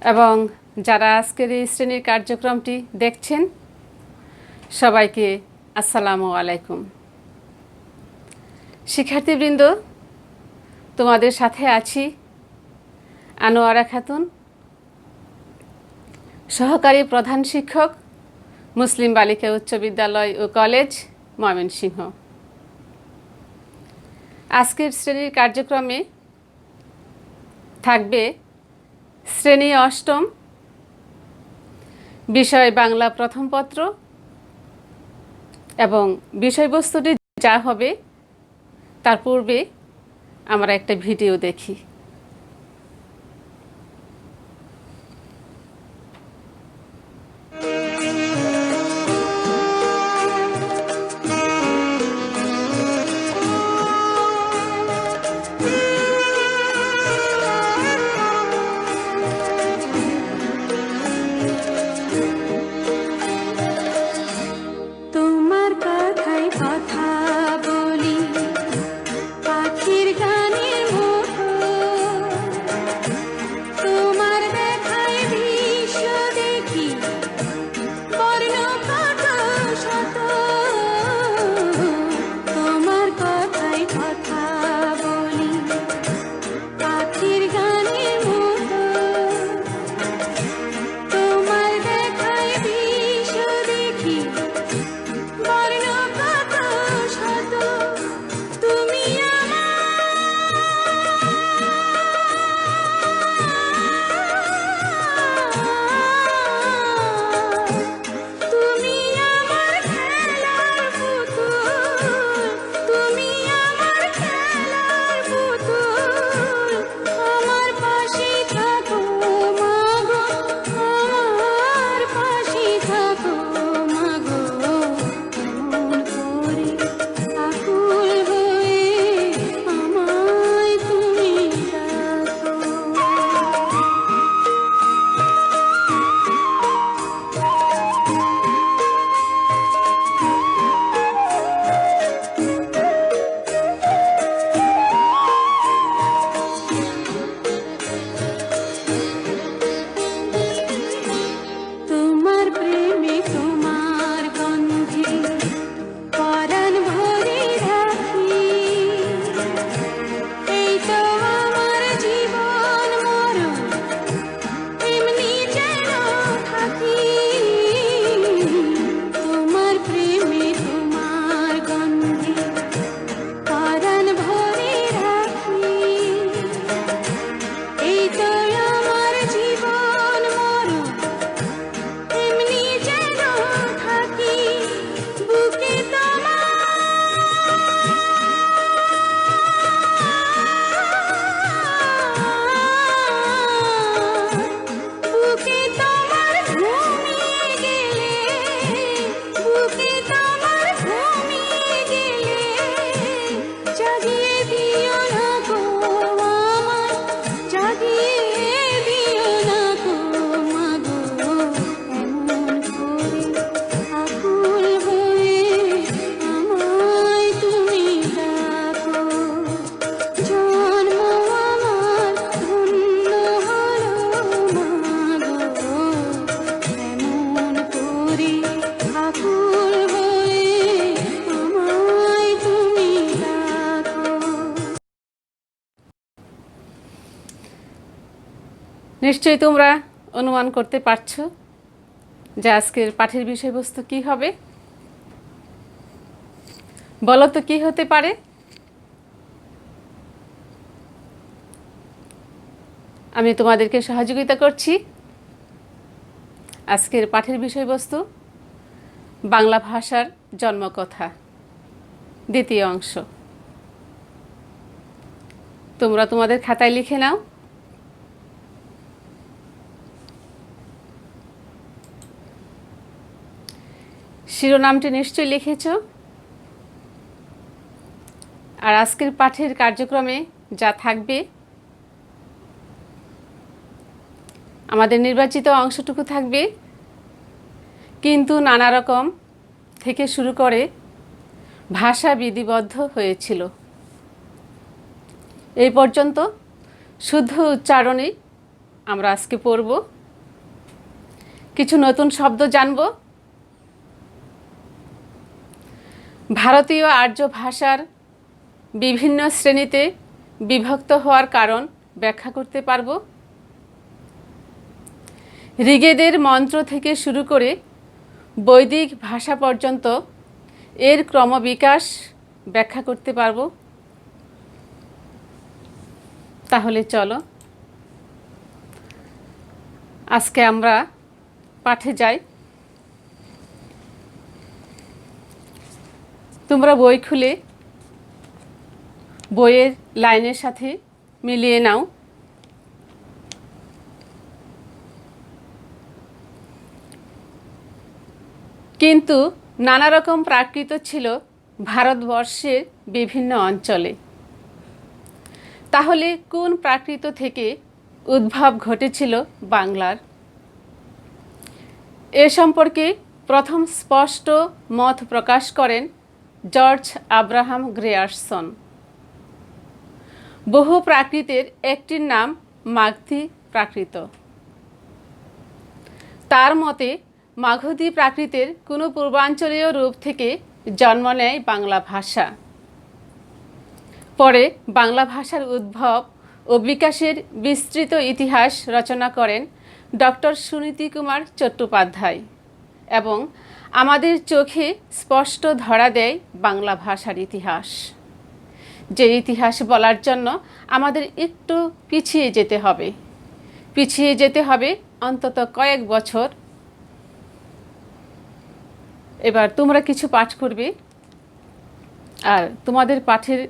এবং যারা আজকের এই শ্রেণীর কার্যক্রমটি দেখছেন সবাইকে আসসালামু আলাইকুম। শিক্ষার্থীবৃন্দ, তোমাদের সাথে আছি আনোয়ারা খাতুন, সহকারী প্রধান শিক্ষক, মুসলিম বালিকা উচ্চ বিদ্যালয় ও কলেজ, ময়মনসিংহ। আজকের শ্রেণীর কার্যক্রমে থাকবে শ্রেণী অষ্টম, বিষয় বাংলা প্রথম পত্র, এবং বিষয়বস্তুটি যা হবে তার পূর্বে আমরা একটা ভিডিও দেখি। নিশ্চয়ই তোমরা অনুমান করতে পারছো যে আজকের পাঠের বিষয়বস্তু কি হবে। বলো তো কি হতে পারে? আমি তোমাদেরকে সহযোগিতা করছি। আজকের পাঠের বিষয়বস্তু বাংলা ভাষার জন্মকথা, দ্বিতীয় অংশ। তোমরা তোমাদের খাতায় লিখে নাও। শিরোনামটি নিশ্চয়ই লিখেছ। আর আজকের পাঠের কার্যক্রমে যা থাকবে, আমাদের নির্বাচিত অংশটুকু থাকবে কিন্তু নানা রকম থেকে শুরু করে ভাষা বিধিবদ্ধ হয়েছিল। এই পর্যন্ত শুদ্ধ উচ্চারণে আমরা আজকে পড়ব, কিছু নতুন শব্দ জানব। ভারতীয় আর্য ভাষার বিভিন্ন শ্রেণীতে বিভক্ত হওয়ার কারণ ব্যাখ্যা করতে পারব। ঋগ্বেদের মন্ত্র থেকে শুরু করে বৈদিক ভাষা পর্যন্ত এর ক্রমবিকাশ ব্যাখ্যা করতে পারব। তাহলে চলো আজকে আমরা পাঠে যাই। তোমরা বই খুলে বইয়ের লাইনের সাথে মিলিয়ে নাও। কিন্তু নানা রকম প্রাকৃত ছিল ভারতবর্ষের বিভিন্ন অঞ্চলে। তাহলে কোন প্রাকৃত থেকে উদ্ভব ঘটেছিল বাংলার? এ সম্পর্কে প্রথম স্পষ্ট মত প্রকাশ করেন জর্জ আব্রাহাম গ্রেয়ারসন। বহু প্রাকৃতের একটির নাম মাগধী প্রাকৃত। তার মতে মাগধী প্রাকৃতের কোনো পূর্বাঞ্চলীয় রূপ থেকে জন্ম নেয় বাংলা ভাষা। পরে বাংলা ভাষার উদ্ভব ও বিকাশের বিস্তৃত ইতিহাস রচনা করেন ডক্টর সুনীতি কুমার চট্টোপাধ্যায় এবং আমাদের চোখে স্পষ্ট ধরা দেয় বাংলা ভাষার ইতিহাস। যে ইতিহাস বলার জন্য আমাদের একটু পিছিয়ে যেতে হবে অন্তত কয়েক বছর। এবার তোমরা কিছু পাঠ করবে আর তোমাদের পাঠের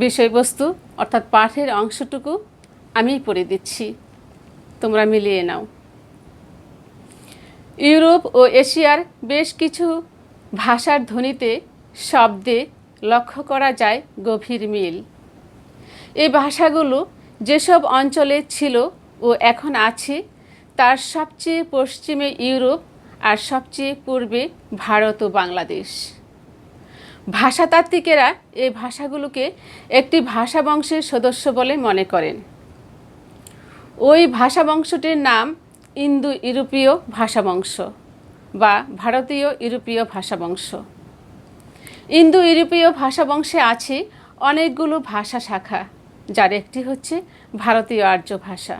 বিষয়বস্তু অর্থাৎ পাঠের অংশটুকু আমি পড়ে দিচ্ছি, তোমরা মিলিয়ে নাও। ইউরোপ ও এশিয়ার বেশ কিছু ভাষার ধ্বনিতে শব্দে লক্ষ্য করা যায় গভীর মিল। এই ভাষাগুলো যেসব অঞ্চলে ছিল ও এখন আছে তার সবচেয়ে পশ্চিমে ইউরোপ আর সবচেয়ে পূর্বে ভারত ও বাংলাদেশ। ভাষাতাত্ত্বিকেরা এই ভাষাগুলোকে একটি ভাষা বংশের সদস্য বলে মনে করেন। ওই ভাষা বংশটির নাম ইন্দো ইউরোপীয় ভাষাবংশ বা ভারতীয় ইউরোপীয় ভাষাবংশ। ইন্দো ইউরোপীয় ভাষাবংশে আছে অনেকগুলো ভাষা শাখা, যার একটি হচ্ছে ভারতীয় আর্য ভাষা।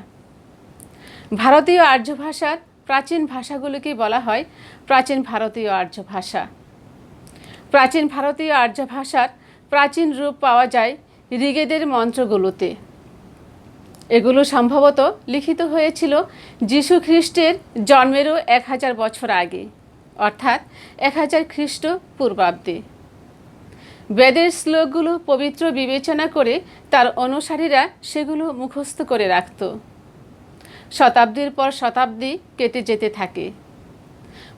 ভারতীয় আর্য ভাষার প্রাচীন ভাষাগুলোকে বলা হয় প্রাচীন ভারতীয় আর্য ভাষা। প্রাচীন ভারতীয় আর্য ভাষার প্রাচীন রূপ পাওয়া যায় ঋগ্বেদের মন্ত্রগুলোতে। এগুলো সম্ভবত লিখিত হয়েছিল যীশু খ্রিস্টের জন্মেরও 1000 বছর আগে, অর্থাৎ 1000 খ্রিস্ট পূর্বাব্দে। বেদের শ্লোকগুলো পবিত্র বিবেচনা করে তার অনুসারীরা সেগুলো মুখস্থ করে রাখত। শতাব্দীর পর শতাব্দী কেটে যেতে থাকে।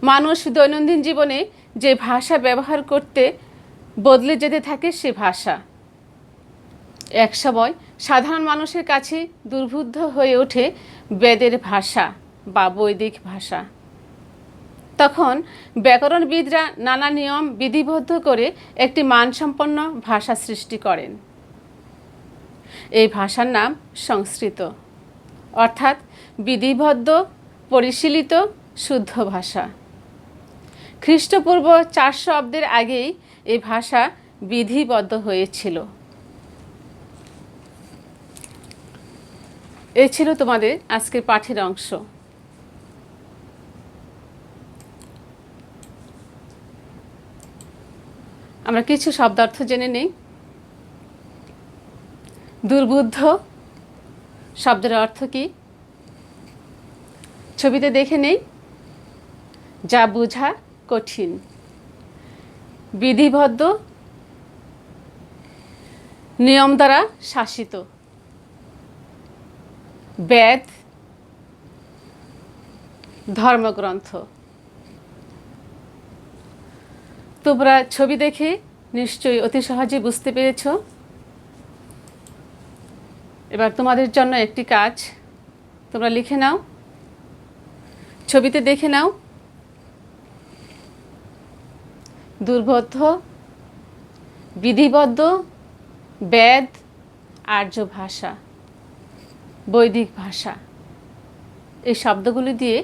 মানুষ দৈনন্দিন জীবনে যে ভাষা ব্যবহার করতে বদলে যেতে থাকে সে ভাষা একসময় সাধারণ মানুষের কাছে দুর্বোধ্য হয়ে ওঠে বেদের ভাষা বা বৈদিক ভাষা। তখন ব্যাকরণবিদরা নানা নিয়ম বিধিবদ্ধ করে একটি মানসম্পন্ন ভাষা সৃষ্টি করেন। এই ভাষার নাম সংস্কৃত, অর্থাৎ বিধিবদ্ধ, পরিশীলিত, শুদ্ধ ভাষা। খ্রিস্টপূর্ব 400 অব্দের আগেই এই ভাষা বিধিবদ্ধ হয়েছিল। এই ছিল তোমাদের আজকের পাঠের অংশ। আমরা কিছু শব্দার্থ জেনে নেই। দুর্বোধ্য শব্দের অর্থ কি? ছবিতে দেখে নেই। যা বোঝা কঠিন। বিধিবদ্ধ, নিয়ম দ্বারা শাসিত। বেদ, ধর্মগ্রন্থ। তোমরা ছবি দেখে নিশ্চয়ই অতি সহজে বুঝতে পেরেছ। এবার তোমাদের জন্য একটি কাজ, তোমরা লিখে নাও, ছবিতে দেখে নাও। দুর্বোধ্য, বিধিবদ্ধ, বেদ, আর্য ভাষা। বৈদিক ভাষা, এই শব্দগুলি দিয়ে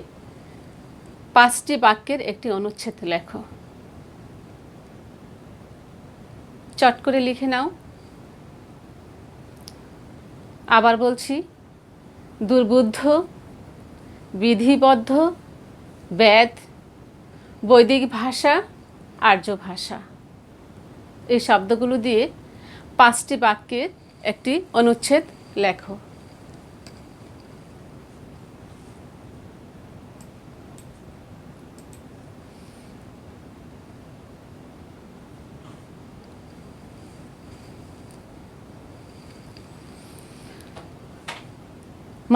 5টি বাক্যের একটি অনুচ্ছেদ লেখো। চট করে লিখে নাও। আবার বলছি, দুর্বুদ্ধ, বিধিবদ্ধ, বেদ, বৈদিক ভাষা, আর্য ভাষা, এই শব্দগুলো দিয়ে 5টি বাক্যের একটি অনুচ্ছেদ লেখো।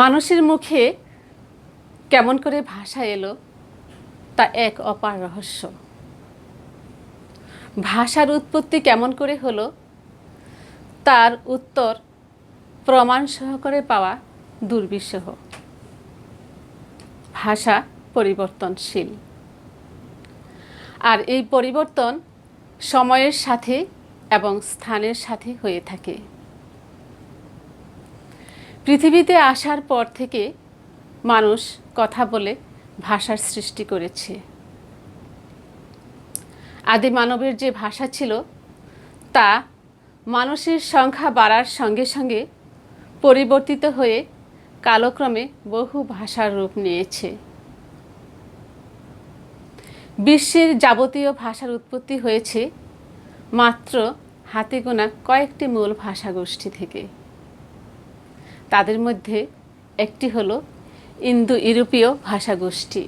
মানুষের মুখে কেমন করে ভাষা এলো তা এক অপার রহস্য। ভাষার উৎপত্তি কেমন করে হলো তার উত্তর প্রমাণ সহকারে পাওয়া দুর্বিষহ। ভাষা পরিবর্তনশীল, আর এই পরিবর্তন সময়ের সাথে এবং স্থানের সাথে হয়ে থাকে। পৃথিবীতে আসার পর থেকে মানুষ কথা বলে ভাষার সৃষ্টি করেছে। আদি মানবের যে ভাষা ছিল তা মানুষের সংখ্যা বাড়ার সঙ্গে সঙ্গে পরিবর্তিত হয়ে কালক্রমে বহু ভাষার রূপ নিয়েছে। বিশ্বের যাবতীয় ভাষার উৎপত্তি হয়েছে মাত্র হাতে গোনা কয়েকটি মূল ভাষাগোষ্ঠী থেকে। তাদের মধ্যে একটি হলো ইন্দো ইউরোপীয় ভাষাগোষ্ঠী।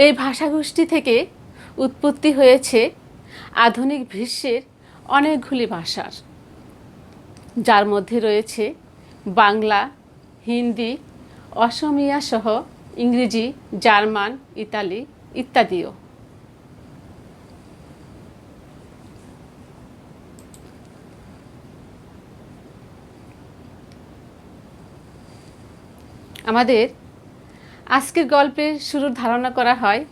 এই ভাষাগোষ্ঠী থেকে উৎপত্তি হয়েছে আধুনিক বিশ্বের অনেকগুলি ভাষার, যার মধ্যে রয়েছে বাংলা, হিন্দি, অসমিয়া সহ ইংরেজি, জার্মান, ইতালি ইত্যাদিও। আমাদের আজকের গল্পের শুরুর ধারণা করা হয়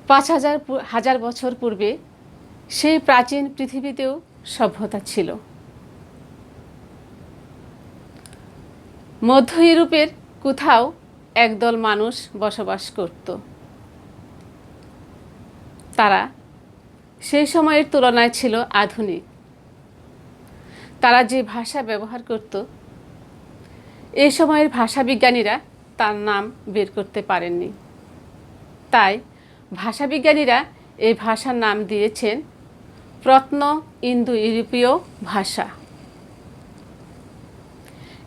5,000 বছর পূর্বে সেই প্রাচীন পৃথিবীতেও সভ্যতা ছিল। মধ্য ইউরোপের কোথাও একদল মানুষ বসবাস করত। তারা সেই সময়ের তুলনায় ছিল আধুনিক। তারা যে ভাষা ব্যবহার করত, এই সময়ের ভাষাবিজ্ঞানীরা তার নাম বের করতে পারেননি। তাই ভাষাবিজ্ঞানীরা এই ভাষার নাম দিয়েছেন প্রত্ন ইন্দো ইউরোপীয় ভাষা।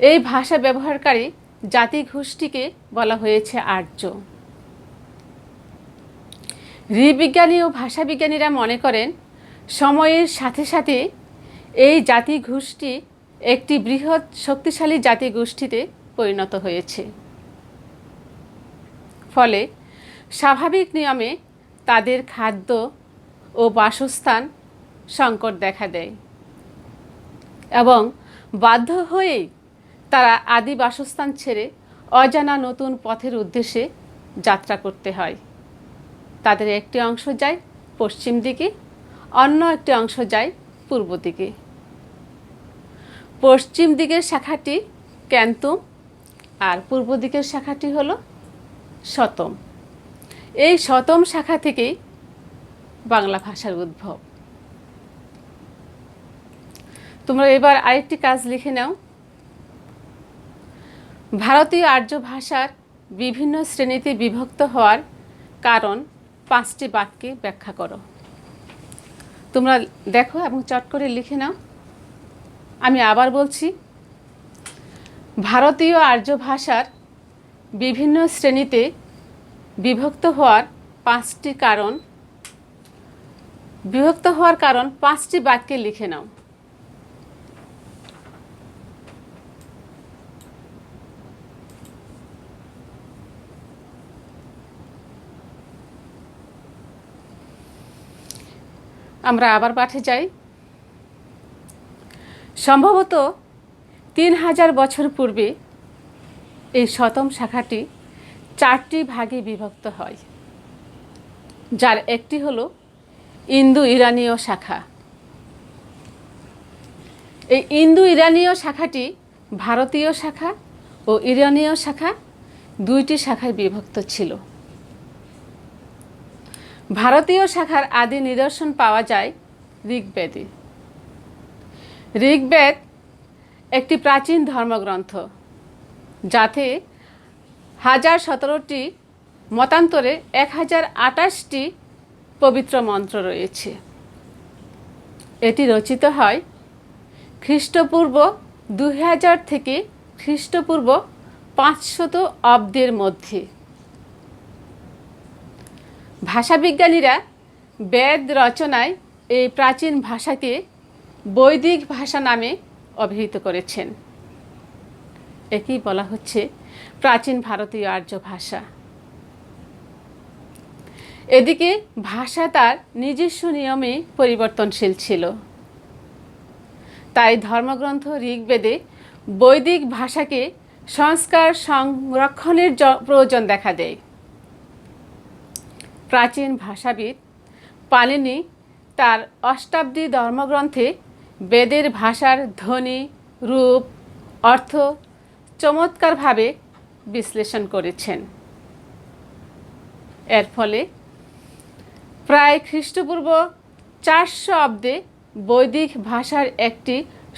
এই ভাষা ব্যবহারকারী জাতিগোষ্ঠীকে বলা হয়েছে আর্য। নৃবিজ্ঞানী ও ভাষাবিজ্ঞানীরা মনে করেন সময়ের সাথে সাথে এই জাতিগোষ্ঠী একটি বৃহৎ শক্তিশালী জাতিগোষ্ঠীতে পরিণত হয়েছে। ফলে স্বাভাবিক নিয়মে তাদের খাদ্য ও বাসস্থান সংকট দেখা দেয় এবং বাধ্য হয়েই তারা আদি বাসস্থান ছেড়ে অজানা নতুন পথের উদ্দেশ্যে যাত্রা করতে হয়। তাদের একটি অংশ যায় পশ্চিম দিকে, অন্য একটি অংশ যায় পূর্ব দিকে। পশ্চিম দিকের শাখাটি ক্যান্তুম আর পূর্ব দিকের শাখাটি হলো শতম। এই শতম শাখা থেকেই বাংলা ভাষার উদ্ভব। তোমরা এবার আরেকটি কাজ লিখে নাও। ভারতীয় আর্য ভাষার বিভিন্ন শ্রেণীতে বিভক্ত হওয়ার কারণ 5টি বাক্যে ব্যাখ্যা করো। তোমরা দেখো এবং চট করে লিখে নাও। আমি আবার বলছি, ভারতীয় আর্য ভাষার বিভিন্ন শ্রেণীতে বিভক্ত হওয়ার 5টি কারণ 5টি বাক্যে লিখে নাও। আমরা আবার পাঠে যাই। সম্ভবত 3,000 বছর পূর্বে এই শতম শাখাটি 4টি ভাগে বিভক্ত হয়, যার একটি হলো ইন্দো ইরানীয় শাখা। এই ইন্দো ইরানীয় শাখাটি ভারতীয় শাখা ও ইরানীয় শাখা দুইটি শাখায় বিভক্ত ছিল। ভারতীয় শাখার আদি নিদর্শন পাওয়া যায় ঋগ্বেদে। ঋগ্বেদ একটি প্রাচীন ধর্মগ্রন্থ, যাতে 1017টি মতান্তরে 1028টি পবিত্র মন্ত্র রয়েছে। এটি রচিত হয় খ্রিস্টপূর্ব 2000 থেকে খ্রিস্টপূর্ব 500 অব্দের মধ্যে। ভাষাবিজ্ঞানীরা বেদ রচনায় এই প্রাচীন ভাষাকে বৈদিক ভাষা নামে অভিহিত করেছেন। একেই বলা হচ্ছে প্রাচীন ভারতীয় আর্য ভাষা। এদিকে ভাষা তার নিজস্ব নিয়মে পরিবর্তনশীল ছিল। তাই ধর্মগ্রন্থ ঋগ্বেদে বৈদিক ভাষাকে সংস্কার সংরক্ষণের প্রয়োজন দেখা দেয়। প্রাচীন ভাষাবিদ পাণিনি তার অষ্টাব্দী ধর্মগ্রন্থে বেদের ভাষার ধ্বনি, রূপ, অর্থ চমৎকারভাবে বিশ্লেষণ করেছেন। এর ফলে প্রায় খ্রিস্টপূর্ব 400 অব্দে বৈদিক ভাষার একটি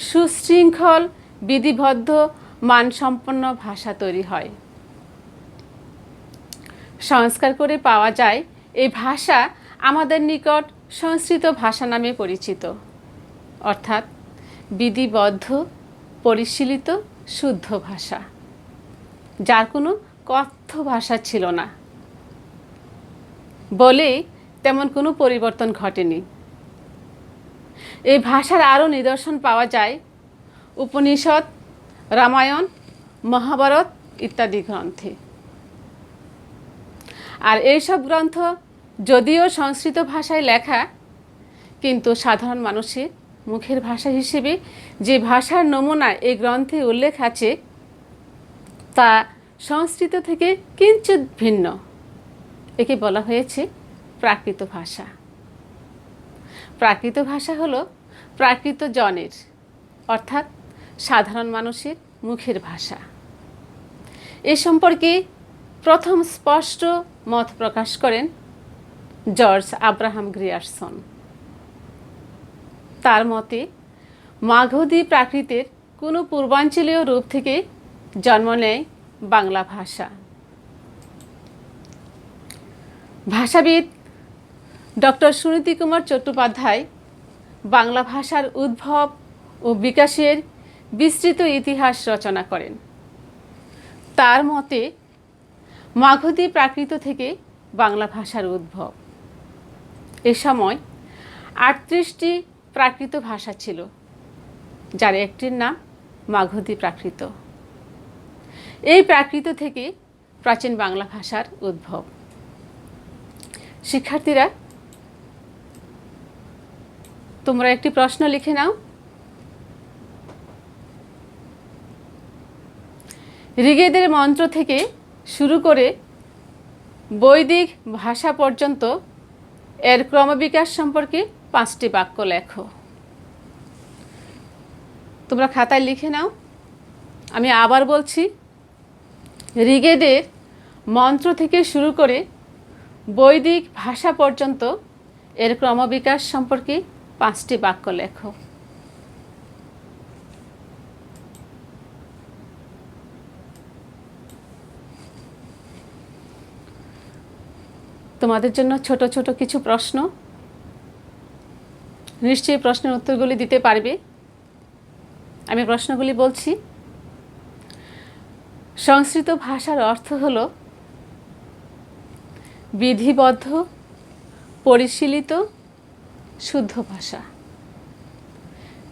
সুশৃঙ্খল, বিধিবদ্ধ, মানসম্পন্ন ভাষা তৈরি হয়। সংস্কার করে পাওয়া যায় এই ভাষা আমাদের নিকট সংস্কৃত ভাষা নামে পরিচিত, অর্থাৎ বিধিবদ্ধ, পরিশীলিত, শুদ্ধ ভাষা, যার কোনো কথ্য ভাষা ছিল না বলেই তেমন কোনো পরিবর্তন ঘটেনি। এই ভাষার আরও নিদর্শন পাওয়া যায় উপনিষদ, রামায়ণ, মহাভারত ইত্যাদি গ্রন্থে। আর এইসব গ্রন্থ যদিও সংস্কৃত ভাষায় লেখা, কিন্তু সাধারণ মানুষের মুখের ভাষা হিসেবে যে ভাষার নমুনা এই গ্রন্থে উল্লেখ আছে তা সংস্কৃত থেকে কিঞ্চিৎ ভিন্ন। একে বলা হয়েছে প্রাকৃত ভাষা। প্রাকৃত ভাষা হলো প্রাকৃত জনের, অর্থাৎ সাধারণ মানুষের মুখের ভাষা। এ সম্পর্কে প্রথম স্পষ্ট মত প্রকাশ করেন জর্জ আব্রাহাম গ্রিয়ারসন। তার মতে মাগধী প্রাকৃতের কোনো পূর্বাঞ্চলীয় রূপ থেকে জন্ম নেয় বাংলা ভাষা। ভাষাবিদ ডক্টর সুনীতি কুমার চট্টোপাধ্যায় বাংলা ভাষার উদ্ভব ও বিকাশের বিস্তৃত ইতিহাস রচনা করেন। তার মতে মাগধী প্রাকৃত থেকে বাংলা ভাষার উদ্ভব। এ সময় 38টি প্রাকৃত ভাষা ছিল, যার একটির নাম মাগধী প্রাকৃত। এই প্রাকৃত থেকে প্রাচীন বাংলা ভাষার উদ্ভব। শিক্ষার্থীরা, তোমরা একটি প্রশ্ন লিখে নাও। ঋগ্বেদের মন্ত্র থেকে শুরু করে বৈদিক ভাষা পর্যন্ত এর ক্রমবিকাশ সম্পর্কে 5টি বাক্য লেখো। তোমরা খাতায় লিখে নাও। আমি আবার বলছি, ঋগ্বেদের মন্ত্র থেকে শুরু করে বৈদিক ভাষা পর্যন্ত এর ক্রমবিকাশ সম্পর্কে 5টি বাক্য লেখো। তোমাদের জন্য ছোট ছোট কিছু প্রশ্ন, নিশ্চয়ই প্রশ্নের উত্তরগুলি দিতে পারবে। আমি প্রশ্নগুলি বলছি। সংস্কৃত ভাষার অর্থ হল বিধিবদ্ধ, পরিশীলিত, শুদ্ধ ভাষা।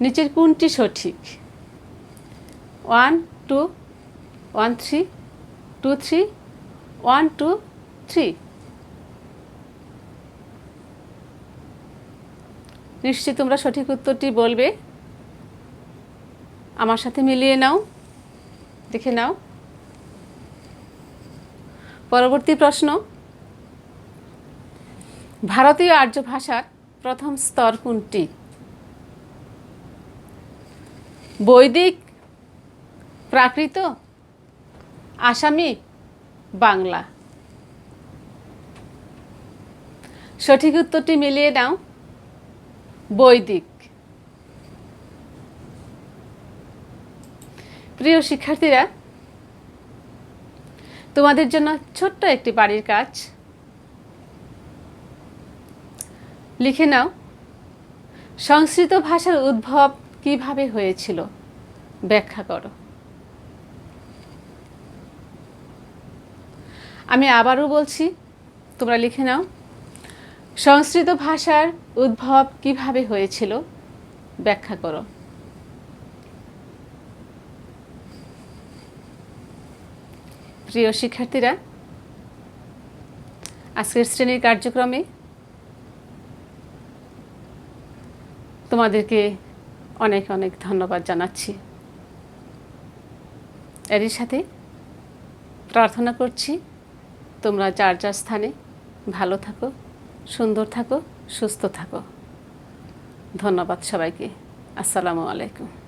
নিচের কোনটি সঠিক? 1 2 1 3 2 3 1 2 3। নিশ্চয়ই তোমরা সঠিক উত্তরটি বলবে। আমার সাথে মিলিয়ে নাও, দেখে নাও। পরবর্তী প্রশ্ন, ভারতীয় আর্য ভাষার প্রথম স্তর কোনটি? বৈদিক, প্রাকৃত, আসামি, বাংলা। সঠিক উত্তরটি মিলিয়ে নাও, বৈদিক। প্রিয় শিক্ষার্থীরা, তোমাদের জন্য ছোট্ট একটি বাড়ির কাজ। লিখে নাও, সংস্কৃত ভাষার উদ্ভব কিভাবে হয়েছিল, ব্যাখ্যা করো। আমি আবারও বলছি, তোমরা লিখে নাও, সংস্কৃত ভাষার উদ্ভব কিভাবে হয়েছিল, ব্যাখ্যা করো। প্রিয় শিক্ষার্থীরা, আজকের শ্রেণীর কার্যক্রমে তোমাদেরকে অনেক অনেক ধন্যবাদ জানাচ্ছি। এরই সাথে প্রার্থনা করছি তোমরা যার যার স্থানে ভালো থাকো, সুন্দর থাকো, সুস্থ থাকো। ধন্যবাদ সবাইকে। আসসালামু আলাইকুম।